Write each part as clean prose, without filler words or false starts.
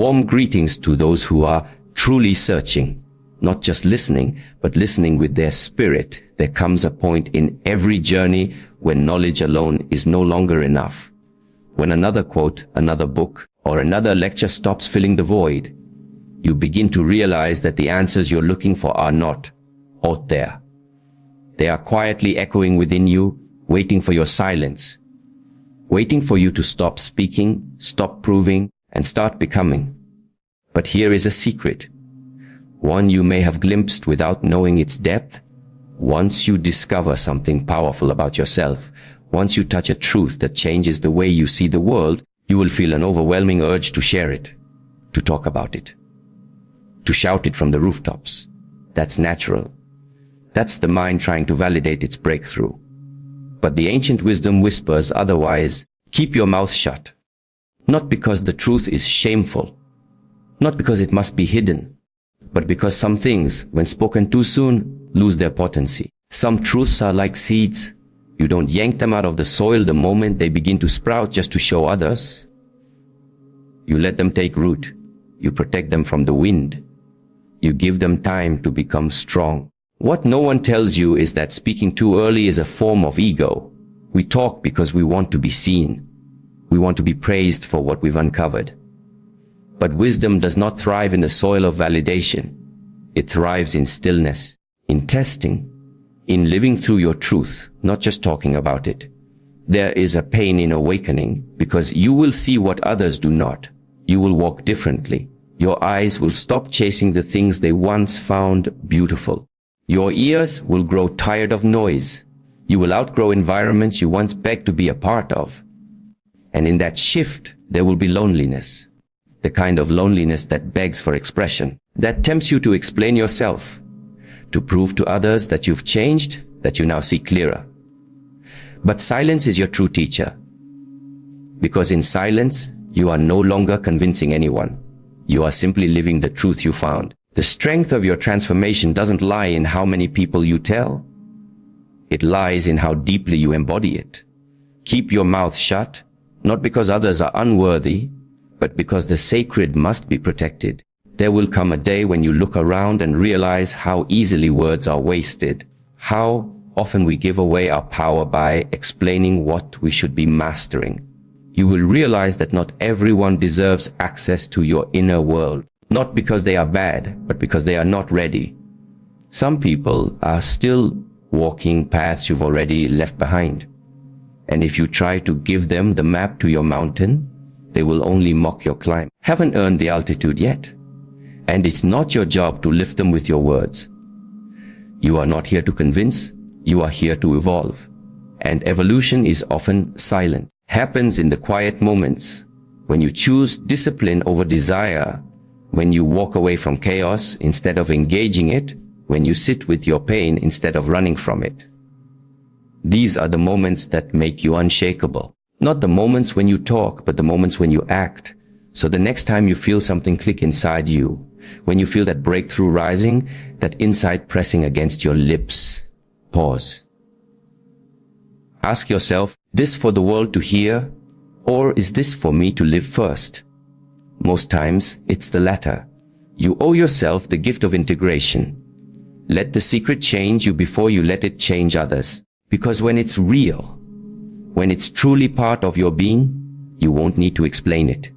Warm greetings to those who are truly searching, not just listening, but listening with their spirit. There comes a point in every journey when knowledge alone is no longer enough. When another quote, another book, or another lecture stops filling the void, you begin to realize that the answers you're looking for are not out there. They are quietly echoing within you, waiting for your silence, waiting for you to stop speaking, stop proving, and start becoming. But here is a secret, one you may have glimpsed without knowing its depth. Once you discover something powerful about yourself, once you touch a truth that changes the way you see the world, you will feel an overwhelming urge to share it, to talk about it, to shout it from the rooftops. That's natural. That's the mind trying to validate its breakthrough. But the ancient wisdom whispers otherwise. Keep your mouth shut. Not because the truth is shameful, not because it must be hidden, but because some things, when spoken too soon, lose their potency. Some truths are like seeds. You don't yank them out of the soil the moment they begin to sprout just to show others. You let them take root. You protect them from the wind. You give them time to become strong. What no one tells you is that speaking too early is a form of ego. We talk because we want to be seen. We want to be praised for what we've uncovered. But wisdom does not thrive in the soil of validation. It thrives in stillness, in testing, in living through your truth, not just talking about it. There is a pain in awakening because you will see what others do not. You will walk differently. Your eyes will stop chasing the things they once found beautiful. Your ears will grow tired of noise. You will outgrow environments you once begged to be a part of. And in that shift, there will be loneliness. The kind of loneliness that begs for expression, that tempts you to explain yourself, to prove to others that you've changed, that you now see clearer. But silence is your true teacher. Because in silence, you are no longer convincing anyone. You are simply living the truth you found. The strength of your transformation doesn't lie in how many people you tell. It lies in how deeply you embody it. Keep your mouth shut, not because others are unworthy, but because the sacred must be protected. There will come a day when you look around and realize how easily words are wasted, how often we give away our power by explaining what we should be mastering. You will realize that not everyone deserves access to your inner world, not because they are bad, but because they are not ready. Some people are still walking paths you've already left behind. And if you try to give them the map to your mountain, they will only mock your climb. Haven't earned the altitude yet. And it's not your job to lift them with your words. You are not here to convince, you are here to evolve. And evolution is often silent, happens in the quiet moments, when you choose discipline over desire, when you walk away from chaos instead of engaging it, when you sit with your pain instead of running from it. These are the moments that make you unshakable. Not the moments when you talk, but the moments when you act. So the next time you feel something click inside you, when you feel that breakthrough rising, that insight pressing against your lips, pause. Ask yourself, this for the world to hear, or is this for me to live first? Most times, it's the latter. You owe yourself the gift of integration. Let the secret change you before you let it change others. Because when it's real, when it's truly part of your being, you won't need to explain it.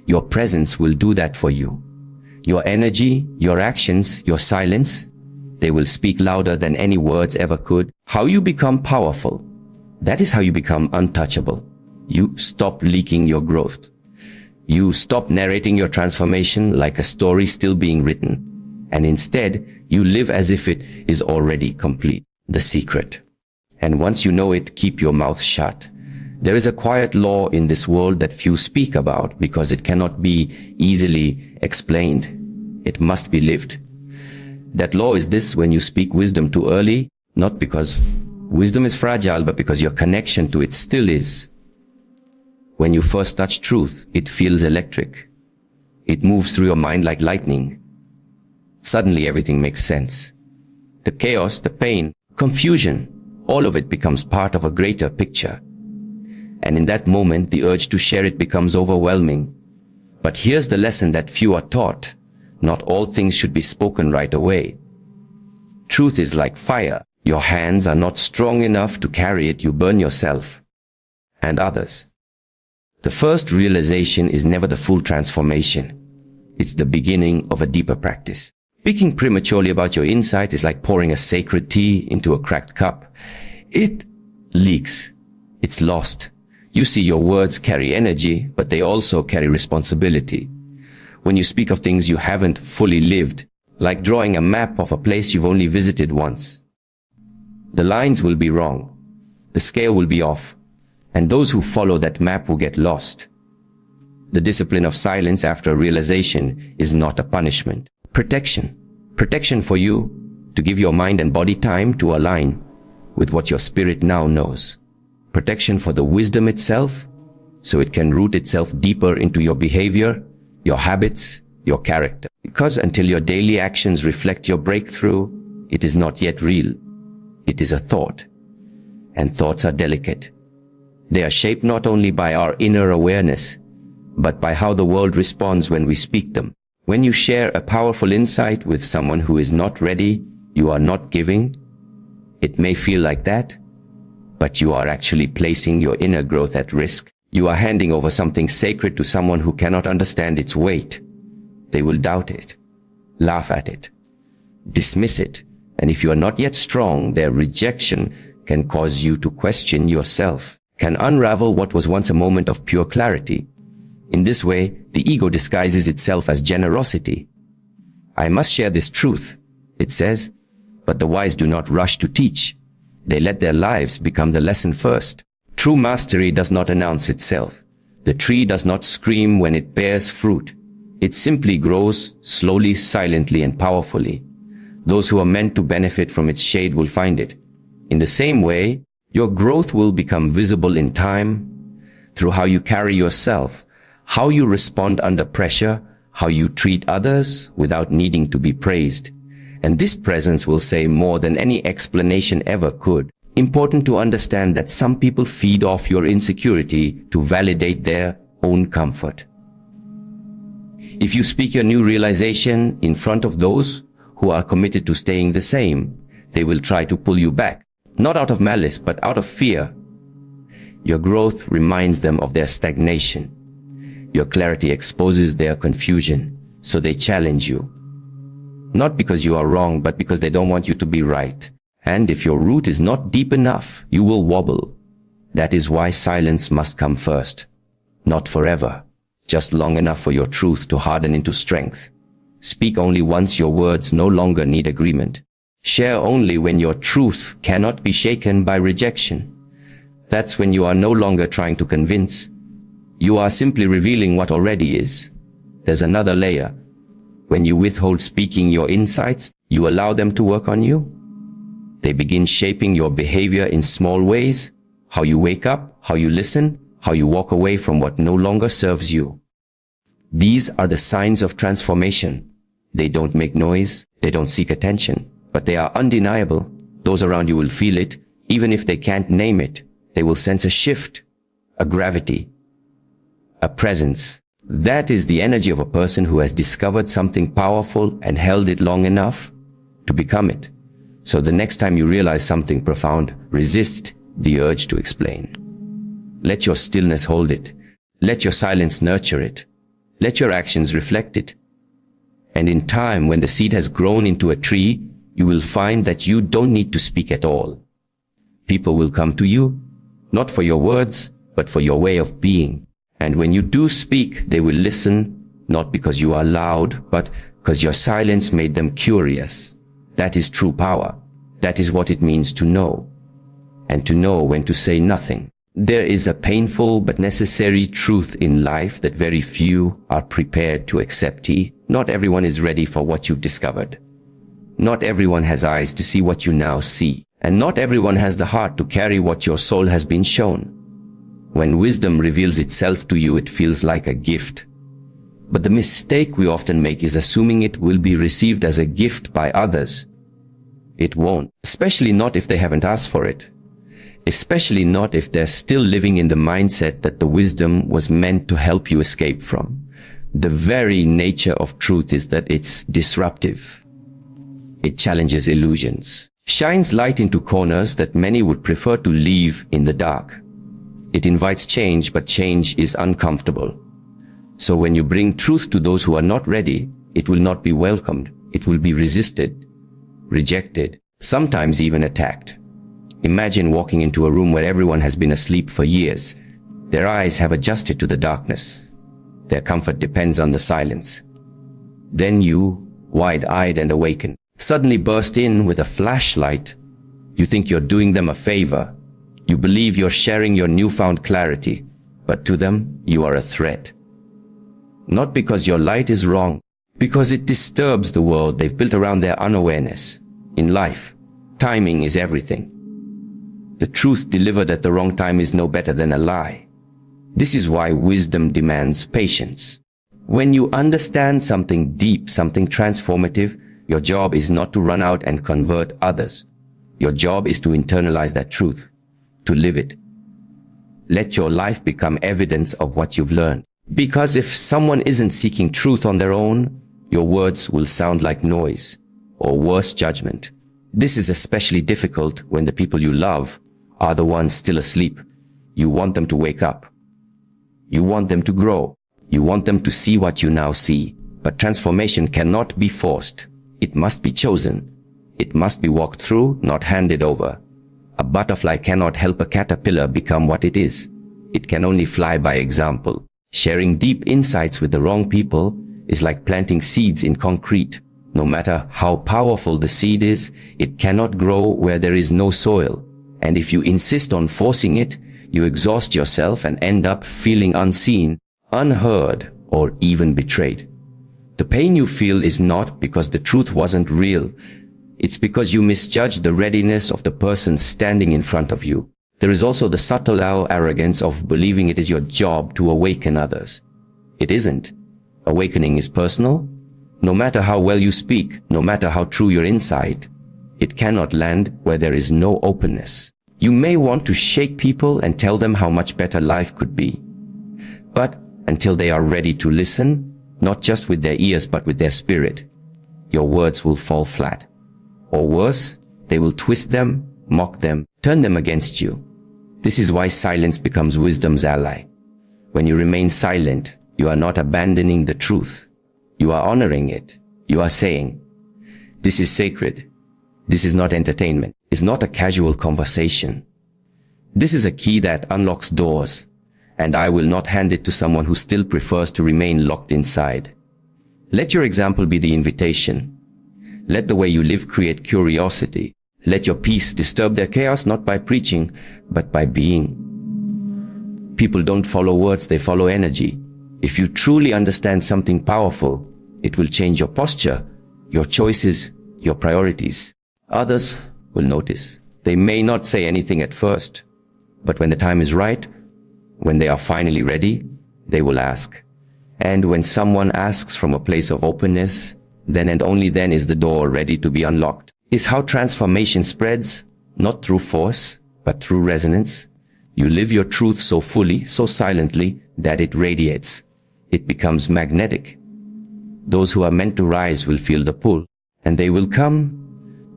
Your presence will do that for you. Your energy, your actions, your silence, they will speak louder than any words ever could. How you become powerful, that is how you become untouchable. You stop leaking your growth. You stop narrating your transformation like a story still being written. And instead, you live as if it is already complete. The secret. And once you know it, keep your mouth shut. There is a quiet law in this world that few speak about because it cannot be easily explained. It must be lived. That law is this: when you speak wisdom too early, not because wisdom is fragile, but because your connection to it still is. When you first touch truth, it feels electric. It moves through your mind like lightning. Suddenly everything makes sense. The chaos, the pain, confusion, all of it becomes part of a greater picture. And in that moment, the urge to share it becomes overwhelming. But here's the lesson that few are taught. Not all things should be spoken right away. Truth is like fire. Your hands are not strong enough to carry it, you burn yourself and others. The first realization is never the full transformation. It's the beginning of a deeper practice. Speaking prematurely about your insight is like pouring a sacred tea into a cracked cup. It leaks. It's lost. You see, your words carry energy, but they also carry responsibility. When you speak of things you haven't fully lived, like drawing a map of a place you've only visited once, the lines will be wrong, the scale will be off, and those who follow that map will get lost. The discipline of silence after a realization is not a punishment. Protection. Protection for you to give your mind and body time to align with what your spirit now knows. Protection for the wisdom itself, so it can root itself deeper into your behavior, your habits, your character. Because until your daily actions reflect your breakthrough, it is not yet real. It is a thought. And thoughts are delicate. They are shaped not only by our inner awareness, but by how the world responds when we speak them. When you share a powerful insight with someone who is not ready, you are not giving. It may feel like that, but you are actually placing your inner growth at risk. You are handing over something sacred to someone who cannot understand its weight. They will doubt it, laugh at it, dismiss it, and if you are not yet strong, their rejection can cause you to question yourself, can unravel what was once a moment of pure clarity. In this way, the ego disguises itself as generosity. I must share this truth, it says, but the wise do not rush to teach. They let their lives become the lesson first. True mastery does not announce itself. The tree does not scream when it bears fruit. It simply grows slowly, silently, and powerfully. Those who are meant to benefit from its shade will find it. In the same way, your growth will become visible in time through how you carry yourself, how you respond under pressure, how you treat others without needing to be praised. And this presence will say more than any explanation ever could. Important to understand that some people feed off your insecurity to validate their own comfort. If you speak your new realization in front of those who are committed to staying the same, they will try to pull you back, not out of malice, but out of fear. Your growth reminds them of their stagnation. Your clarity exposes their confusion, so they challenge you. Not because you are wrong, but because they don't want you to be right. And if your root is not deep enough, you will wobble. That is why silence must come first. Not forever, just long enough for your truth to harden into strength. Speak only once your words no longer need agreement. Share only when your truth cannot be shaken by rejection. That's when you are no longer trying to convince. You are simply revealing what already is. There's another layer. When you withhold speaking your insights, you allow them to work on you. They begin shaping your behavior in small ways, how you wake up, how you listen, how you walk away from what no longer serves you. These are the signs of transformation. They don't make noise, they don't seek attention, but they are undeniable. Those around you will feel it, even if they can't name it. They will sense a shift, a gravity, a presence. That is the energy of a person who has discovered something powerful and held it long enough to become it. So the next time you realize something profound, resist the urge to explain. Let your stillness hold it. Let your silence nurture it. Let your actions reflect it. And in time, when the seed has grown into a tree, you will find that you don't need to speak at all. People will come to you, not for your words, but for your way of being. And when you do speak, they will listen, not because you are loud, but because your silence made them curious. That is true power. That is what it means to know. And to know when to say nothing. There is a painful but necessary truth in life that very few are prepared to accept. Not everyone is ready for what you've discovered. Not everyone has eyes to see what you now see. And not everyone has the heart to carry what your soul has been shown. When wisdom reveals itself to you, it feels like a gift. But the mistake we often make is assuming it will be received as a gift by others. It won't, especially not if they haven't asked for it. Especially not if they're still living in the mindset that the wisdom was meant to help you escape from. The very nature of truth is that it's disruptive. It challenges illusions, shines light into corners that many would prefer to leave in the dark. It invites change, but change is uncomfortable. So when you bring truth to those who are not ready, it will not be welcomed. It will be resisted, rejected, sometimes even attacked. Imagine walking into a room where everyone has been asleep for years. Their eyes have adjusted to the darkness. Their comfort depends on the silence. Then you, wide-eyed and awakened, suddenly burst in with a flashlight. You think you're doing them a favor. You believe you're sharing your newfound clarity, but to them, you are a threat. Not because your light is wrong, because it disturbs the world they've built around their unawareness. In life, timing is everything. The truth delivered at the wrong time is no better than a lie. This is why wisdom demands patience. When you understand something deep, something transformative, your job is not to run out and convert others. Your job is to internalize that truth, to live it. Let your life become evidence of what you've learned. Because if someone isn't seeking truth on their own, your words will sound like noise, or worse, judgment. This is especially difficult when the people you love are the ones still asleep. You want them to wake up. You want them to grow. You want them to see what you now see. But transformation cannot be forced. It must be chosen. It must be walked through, not handed over. A butterfly cannot help a caterpillar become what it is. It can only fly by example. Sharing deep insights with the wrong people is like planting seeds in concrete. No matter how powerful the seed is, it cannot grow where there is no soil. And if you insist on forcing it, you exhaust yourself and end up feeling unseen, unheard, or even betrayed. The pain you feel is not because the truth wasn't real. It's because you misjudged the readiness of the person standing in front of you. There is also the subtle arrogance of believing it is your job to awaken others. It isn't. Awakening is personal. No matter how well you speak, no matter how true your insight, it cannot land where there is no openness. You may want to shake people and tell them how much better life could be. But until they are ready to listen, not just with their ears but with their spirit, your words will fall flat. Or worse, they will twist them, mock them, turn them against you. This is why silence becomes wisdom's ally. When you remain silent, you are not abandoning the truth. You are honoring it. You are saying, this is sacred. This is not entertainment. It's not a casual conversation. This is a key that unlocks doors, and I will not hand it to someone who still prefers to remain locked inside. Let your example be the invitation. Let the way you live create curiosity. Let your peace disturb their chaos, not by preaching, but by being. People don't follow words, they follow energy. If you truly understand something powerful, it will change your posture, your choices, your priorities. Others will notice. They may not say anything at first, but when the time is right, when they are finally ready, they will ask. And when someone asks from a place of openness, then and only then is the door ready to be unlocked. Is how transformation spreads, not through force, but through resonance. You live your truth so fully, so silently, that it radiates. It becomes magnetic. Those who are meant to rise will feel the pull, and they will come,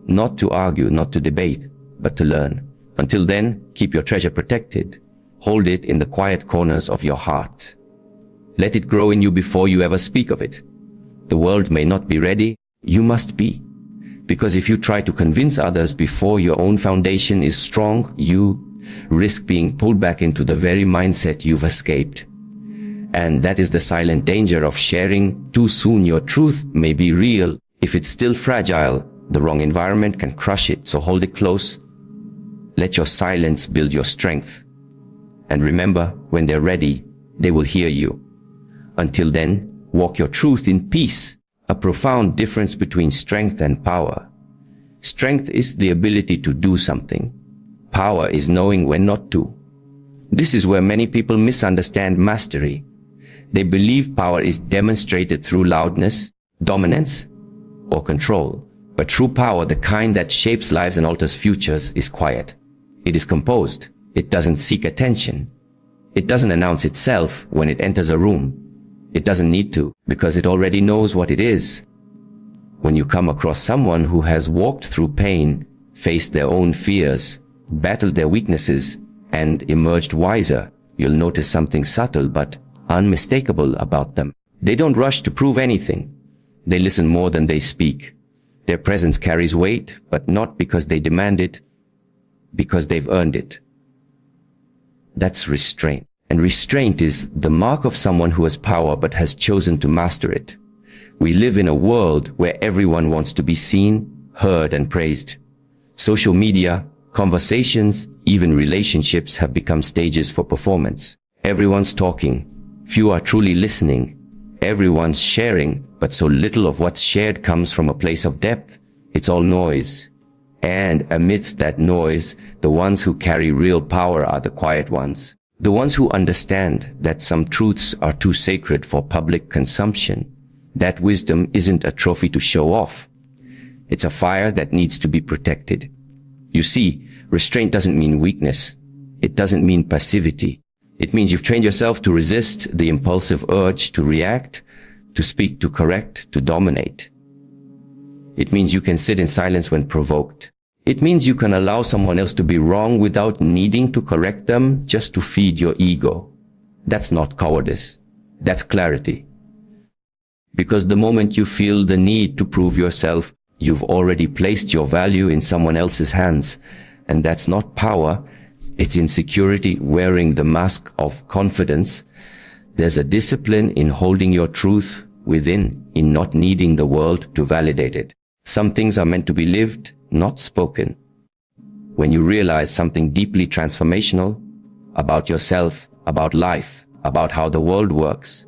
not to argue, not to debate, but to learn. Until then, keep your treasure protected. Hold it in the quiet corners of your heart. Let it grow in you before you ever speak of it. The world may not be ready, you must be. Because if you try to convince others before your own foundation is strong, you risk being pulled back into the very mindset you've escaped. And that is the silent danger of sharing too soon. Your truth may be real. If it's still fragile, the wrong environment can crush it, so hold it close. Let your silence build your strength. And remember, when they're ready, they will hear you. Until then, walk your truth in peace. A profound difference between strength and power. Strength is the ability to do something. Power is knowing when not to. This is where many people misunderstand mastery. They believe power is demonstrated through loudness, dominance, or control. But true power, the kind that shapes lives and alters futures, is quiet. It is composed. It doesn't seek attention. It doesn't announce itself when it enters a room. It doesn't need to, because it already knows what it is. When you come across someone who has walked through pain, faced their own fears, battled their weaknesses, and emerged wiser, you'll notice something subtle but unmistakable about them. They don't rush to prove anything. They listen more than they speak. Their presence carries weight, but not because they demand it, because they've earned it. That's restraint. And restraint is the mark of someone who has power but has chosen to master it. We live in a world where everyone wants to be seen, heard, and praised. Social media, conversations, even relationships have become stages for performance. Everyone's talking. Few are truly listening. Everyone's sharing, but so little of what's shared comes from a place of depth. It's all noise. And amidst that noise, the ones who carry real power are the quiet ones. The ones who understand that some truths are too sacred for public consumption. That wisdom isn't a trophy to show off. It's a fire that needs to be protected. You see, restraint doesn't mean weakness. It doesn't mean passivity. It means you've trained yourself to resist the impulsive urge to react, to speak, to correct, to dominate. It means you can sit in silence when provoked. It means you can allow someone else to be wrong without needing to correct them just to feed your ego. That's not cowardice. That's clarity. Because the moment you feel the need to prove yourself, you've already placed your value in someone else's hands. And that's not power. It's insecurity wearing the mask of confidence. There's a discipline in holding your truth within, in not needing the world to validate it. Some things are meant to be lived, not spoken. When you realize something deeply transformational about yourself, about life, about how the world works,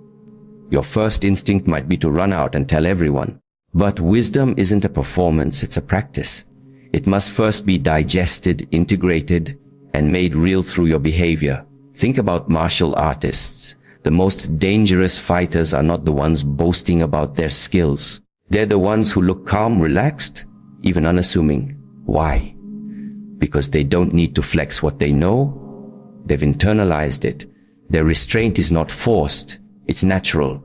your first instinct might be to run out and tell everyone. But wisdom isn't a performance, it's a practice. It must first be digested, integrated, and made real through your behavior. Think about martial artists. The most dangerous fighters are not the ones boasting about their skills. They're the ones who look calm, relaxed, even unassuming. Why? Because they don't need to flex what they know. They've internalized it. Their restraint is not forced. It's natural.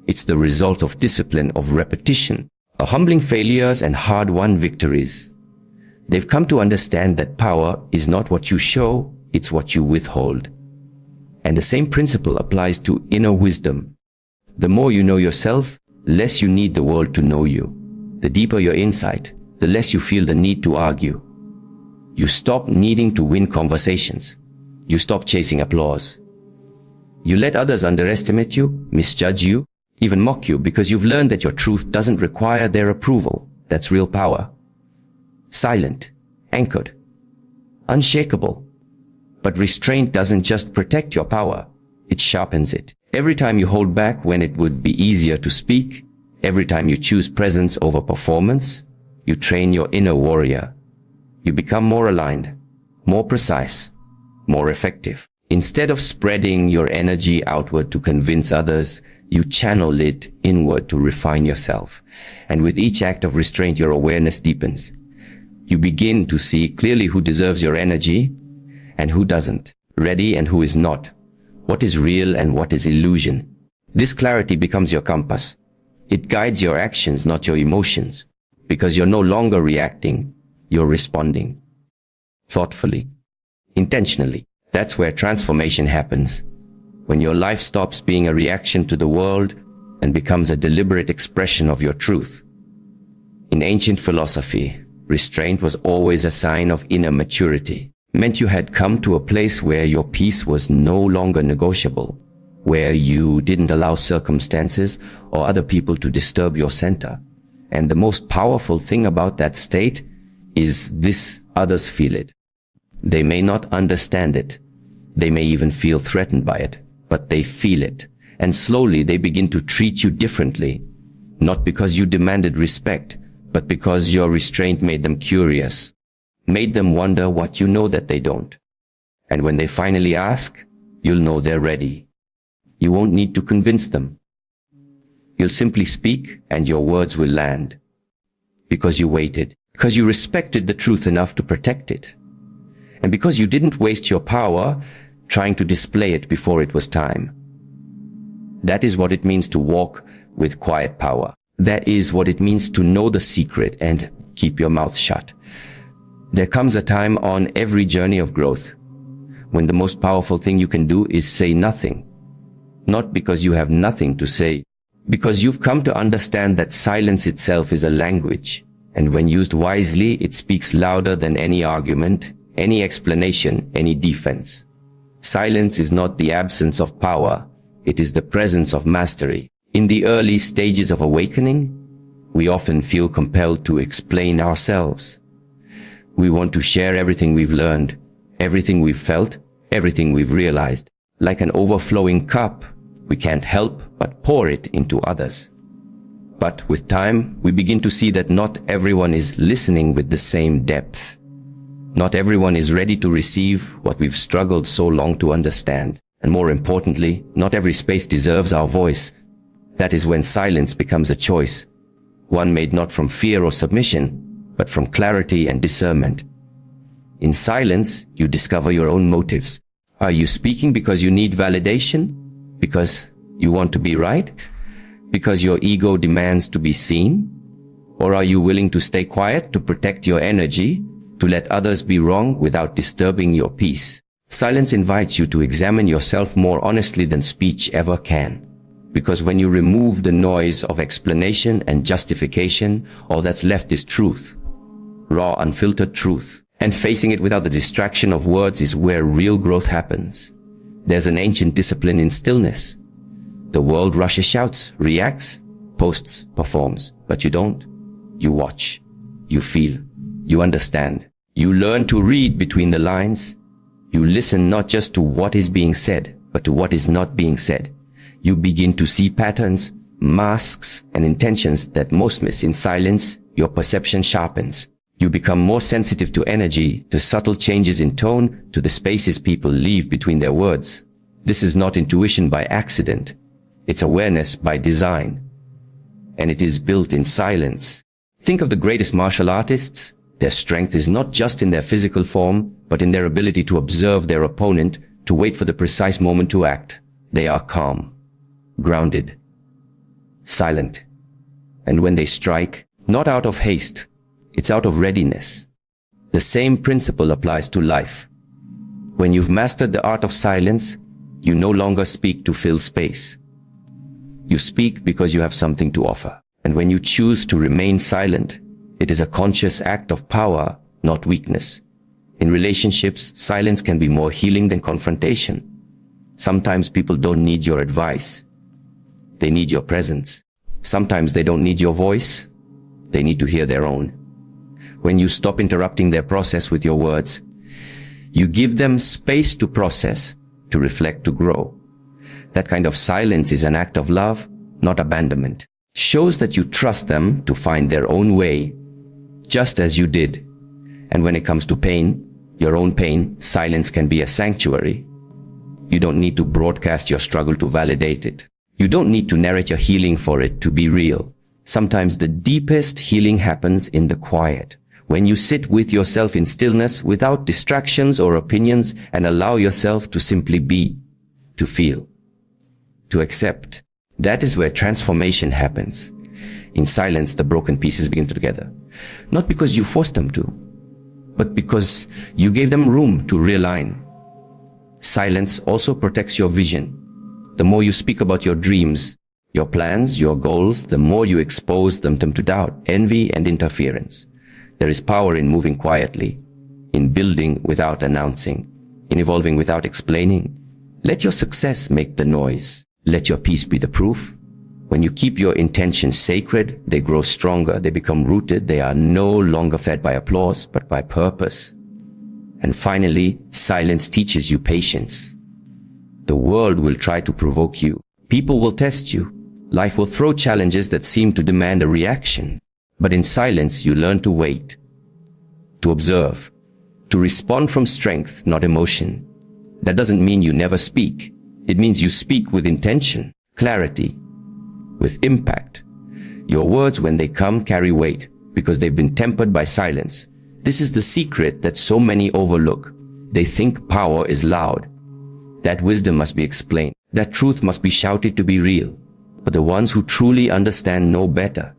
It's the result of discipline, of repetition, of humbling failures and hard-won victories. They've come to understand that power is not what you show, it's what you withhold. And the same principle applies to inner wisdom. The more you know yourself, less you need the world to know you. The deeper your insight, the less you feel the need to argue. You stop needing to win conversations. You stop chasing applause. You let others underestimate you, misjudge you, even mock you because you've learned that your truth doesn't require their approval. That's real power. Silent, anchored, unshakable. But restraint doesn't just protect your power, it sharpens it. Every time you hold back when it would be easier to speak, every time you choose presence over performance, you train your inner warrior. You become more aligned, more precise, more effective. Instead of spreading your energy outward to convince others, you channel it inward to refine yourself. And with each act of restraint, your awareness deepens. You begin to see clearly who deserves your energy and who doesn't, ready and who is not, what is real and what is illusion. This clarity becomes your compass. It guides your actions, not your emotions, because you're no longer reacting, you're responding. Thoughtfully, intentionally. That's where transformation happens. When your life stops being a reaction to the world and becomes a deliberate expression of your truth. In ancient philosophy, restraint was always a sign of inner maturity. It meant you had come to a place where your peace was no longer negotiable, where you didn't allow circumstances or other people to disturb your center. And the most powerful thing about that state is this: others feel it. They may not understand it. They may even feel threatened by it, but they feel it. And slowly they begin to treat you differently, not because you demanded respect, but because your restraint made them curious, made them wonder what you know that they don't. And when they finally ask, you'll know they're ready. You won't need to convince them. You'll simply speak and your words will land. Because you waited, because you respected the truth enough to protect it. And because you didn't waste your power trying to display it before it was time. That is what it means to walk with quiet power. That is what it means to know the secret and keep your mouth shut. There comes a time on every journey of growth when the most powerful thing you can do is say nothing. Not because you have nothing to say, because you've come to understand that silence itself is a language, and when used wisely, it speaks louder than any argument, any explanation, any defense. Silence is not the absence of power, it is the presence of mastery. In the early stages of awakening, we often feel compelled to explain ourselves. We want to share everything we've learned, everything we've felt, everything we've realized. Like an overflowing cup, we can't help but pour it into others. But with time, we begin to see that not everyone is listening with the same depth. Not everyone is ready to receive what we've struggled so long to understand. And more importantly, not every space deserves our voice. That is when silence becomes a choice. One made not from fear or submission, but from clarity and discernment. In silence, you discover your own motives. Are you speaking because you need validation? Because you want to be right? Because your ego demands to be seen? Or are you willing to stay quiet to protect your energy, to let others be wrong without disturbing your peace? Silence invites you to examine yourself more honestly than speech ever can. Because when you remove the noise of explanation and justification, all that's left is truth. Raw, unfiltered truth. And facing it without the distraction of words is where real growth happens. There's an ancient discipline in stillness. The world rushes, shouts, reacts, posts, performs. But you don't. You watch. You feel. You understand. You learn to read between the lines. You listen not just to what is being said, but to what is not being said. You begin to see patterns, masks, and intentions that most miss. In silence. Your perception sharpens. You become more sensitive to energy, to subtle changes in tone, to the spaces people leave between their words. This is not intuition by accident. It's awareness by design. And it is built in silence. Think of the greatest martial artists. Their strength is not just in their physical form, but in their ability to observe their opponent, to wait for the precise moment to act. They are calm, grounded, silent. And when they strike, not out of haste, it's out of readiness. The same principle applies to life. When you've mastered the art of silence, you no longer speak to fill space. You speak because you have something to offer. And when you choose to remain silent, it is a conscious act of power, not weakness. In relationships, silence can be more healing than confrontation. Sometimes people don't need your advice. They need your presence. Sometimes they don't need your voice. They need to hear their own. When you stop interrupting their process with your words, you give them space to process, to reflect, to grow. That kind of silence is an act of love, not abandonment. Shows that you trust them to find their own way, just as you did. And when it comes to pain, your own pain, silence can be a sanctuary. You don't need to broadcast your struggle to validate it. You don't need to narrate your healing for it to be real. Sometimes the deepest healing happens in the quiet. When you sit with yourself in stillness without distractions or opinions and allow yourself to simply be, to feel, to accept. That is where transformation happens. In silence, the broken pieces begin to together. Not because you forced them to, but because you gave them room to realign. Silence also protects your vision. The more you speak about your dreams, your plans, your goals, the more you expose them to doubt, envy, and interference. There is power in moving quietly, in building without announcing, in evolving without explaining. Let your success make the noise. Let your peace be the proof. When you keep your intentions sacred, they grow stronger, they become rooted, they are no longer fed by applause, but by purpose. And finally, silence teaches you patience. The world will try to provoke you. People will test you. Life will throw challenges that seem to demand a reaction. But in silence, you learn to wait, to observe, to respond from strength, not emotion. That doesn't mean you never speak. It means you speak with intention, clarity, with impact. Your words, when they come, carry weight because they've been tempered by silence. This is the secret that so many overlook. They think power is loud, that wisdom must be explained, That truth must be shouted to be real. But the ones who truly understand know better.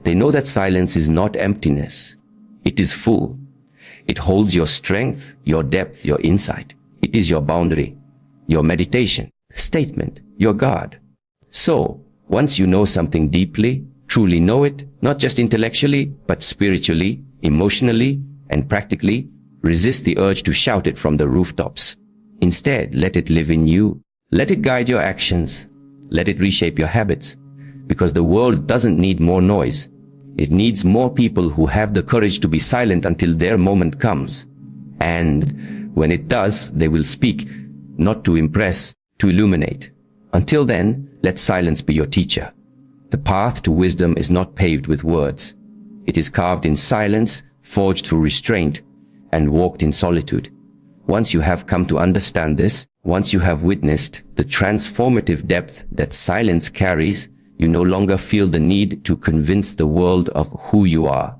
They know that silence is not emptiness. It is full. It holds your strength, your depth, your insight. It is your boundary, your meditation, statement, your guard. So, once you know something deeply, truly know it, not just intellectually, but spiritually, emotionally, and practically, resist the urge to shout it from the rooftops. Instead, let it live in you. Let it guide your actions. Let it reshape your habits. Because the world doesn't need more noise. It needs more people who have the courage to be silent until their moment comes. And when it does, they will speak, not to impress, to illuminate. Until then, let silence be your teacher. The path to wisdom is not paved with words. It is carved in silence, forged through restraint, and walked in solitude. Once you have come to understand this, once you have witnessed the transformative depth that silence carries, you no longer feel the need to convince the world of who you are.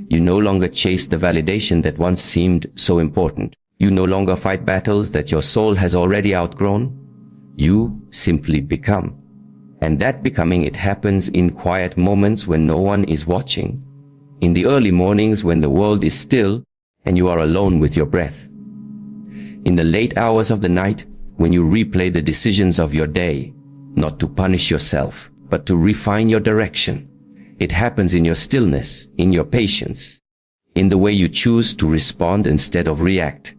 You no longer chase the validation that once seemed so important. You no longer fight battles that your soul has already outgrown. You simply become. And that becoming, it happens in quiet moments when no one is watching. In the early mornings when the world is still and you are alone with your breath. In the late hours of the night when you replay the decisions of your day, not to punish yourself, but to refine your direction. It happens in your stillness, in your patience, in the way you choose to respond instead of react.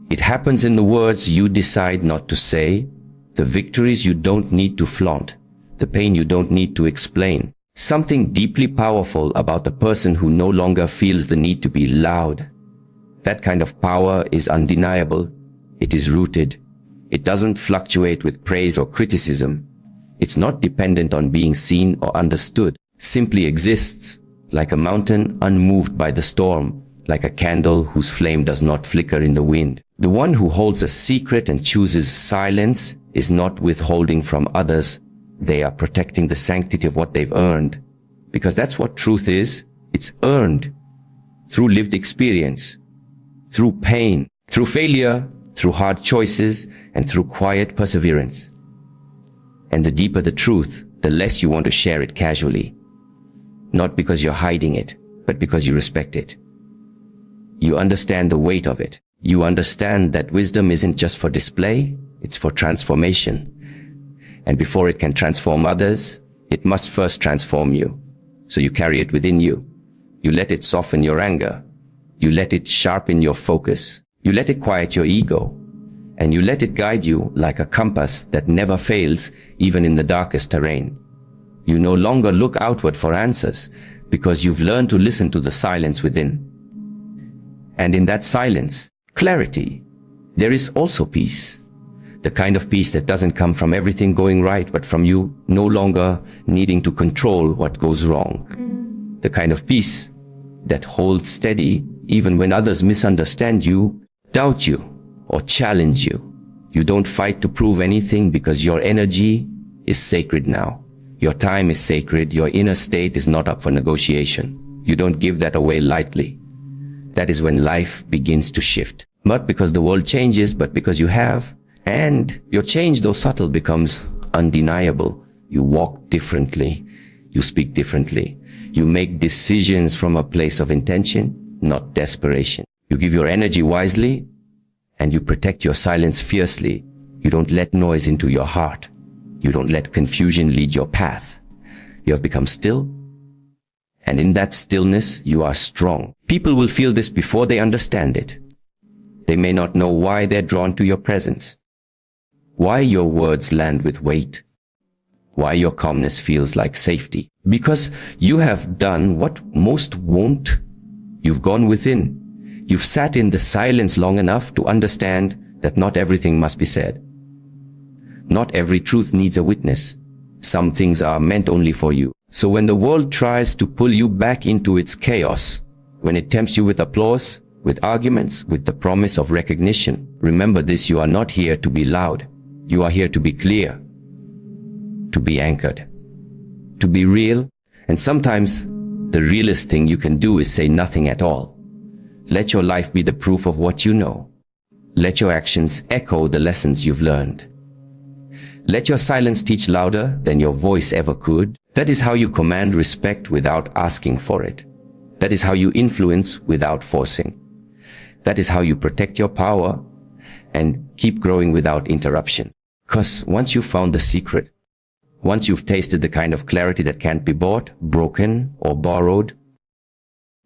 It happens in the words you decide not to say, the victories you don't need to flaunt, the pain you don't need to explain. Something deeply powerful about the person who no longer feels the need to be loud. That kind of power is undeniable. It is rooted. It doesn't fluctuate with praise or criticism. It's not dependent on being seen or understood. Simply exists, like a mountain unmoved by the storm, like a candle whose flame does not flicker in the wind. The one who holds a secret and chooses silence is not withholding from others. They are protecting the sanctity of what they've earned. Because that's what truth is. It's earned through lived experience, through pain, through failure, through hard choices, and through quiet perseverance. And the deeper the truth, the less you want to share it casually. Not because you're hiding it, but because you respect it. You understand the weight of it. You understand that wisdom isn't just for display, it's for transformation. And before it can transform others, it must first transform you. So you carry it within you. You let it soften your anger. You let it sharpen your focus. You let it quiet your ego. And you let it guide you like a compass that never fails, even in the darkest terrain. You no longer look outward for answers, because you've learned to listen to the silence within. And in that silence, clarity, there is also peace. The kind of peace that doesn't come from everything going right, but from you no longer needing to control what goes wrong. The kind of peace that holds steady even when others misunderstand you, doubt you, or challenge you. You don't fight to prove anything because your energy is sacred now. Your time is sacred. Your inner state is not up for negotiation. You don't give that away lightly. That is when life begins to shift. Not because the world changes, but because you have. And your change, though subtle, becomes undeniable. You walk differently. You speak differently. You make decisions from a place of intention, not desperation. You give your energy wisely, and you protect your silence fiercely. You don't let noise into your heart. You don't let confusion lead your path. You have become still, and in that stillness, you are strong. People will feel this before they understand it. They may not know why they're drawn to your presence, why your words land with weight, why your calmness feels like safety. Because you have done what most won't. You've gone within. You've sat in the silence long enough to understand that not everything must be said. Not every truth needs a witness. Some things are meant only for you. So when the world tries to pull you back into its chaos, when it tempts you with applause, with arguments, with the promise of recognition, remember this: you are not here to be loud. You are here to be clear, to be anchored, to be real. And sometimes the realest thing you can do is say nothing at all. Let your life be the proof of what you know. Let your actions echo the lessons you've learned. Let your silence teach louder than your voice ever could. That is how you command respect without asking for it. That is how you influence without forcing. That is how you protect your power and keep growing without interruption. Because once you've found the secret, once you've tasted the kind of clarity that can't be bought, broken, or borrowed,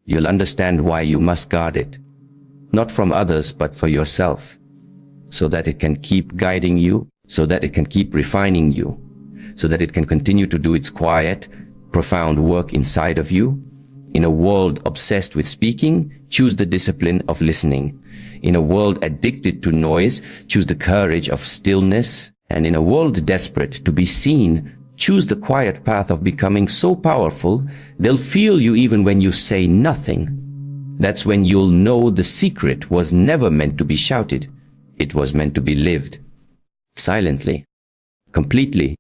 you'll understand why you must guard it. Not from others, but for yourself. So that it can keep guiding you, so that it can keep refining you, so that it can continue to do its quiet, profound work inside of you. In a world obsessed with speaking, choose the discipline of listening. In a world addicted to noise, choose the courage of stillness. And in a world desperate to be seen, choose the quiet path of becoming so powerful, they'll feel you even when you say nothing. That's when you'll know the secret was never meant to be shouted. It was meant to be lived. Silently. Completely.